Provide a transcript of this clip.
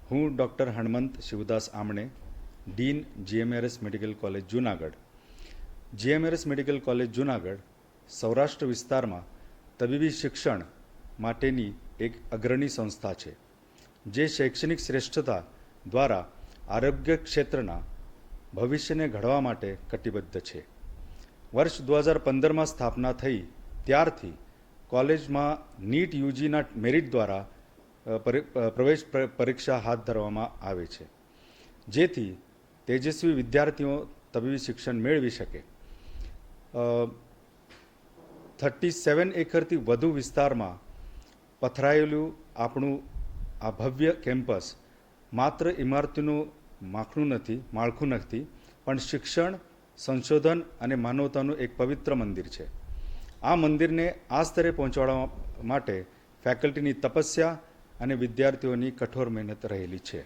હું doctor Hanmant Shivdas Aamne, dean GMRS medical college Junagadh. GMRS medical college Junagadh Saurashtra વિસ્તારમાં તબીબી શિક્ષણ માટેની એક અગ્રણી સંસ્થા છે, જે શૈક્ષણિક શ્રેષ્ઠતા દ્વારા આરોગ્ય ક્ષેત્રના ભવિષ્યને ઘડવા માટે કટિબદ્ધ છે. વર્ષ 2015માં સ્થાપના થઈ ત્યારથી કોલેજમાં NEET UGના મેરિટ દ્વારા પ્રવેશ પરીક્ષા હાથ ધરવામાં આવે છે, જેથી તેજસ્વી વિદ્યાર્થીઓ તબીબી શિક્ષણ મેળવી શકે. 37 એકરથી વધુ વિસ્તારમાં પથરાયેલું આપણું આ ભવ્ય કેમ્પસ માત્ર ઇમારતીનું માળખું નથી, પણ શિક્ષણ, સંશોધન અને માનવતાનું એક પવિત્ર મંદિર છે. આ મંદિરને આ સ્તરે પહોંચાડવા માટે ફેકલ્ટીની તપસ્યા અને વિદ્યાર્થીઓની કઠોર મહેનત રહેલી છે.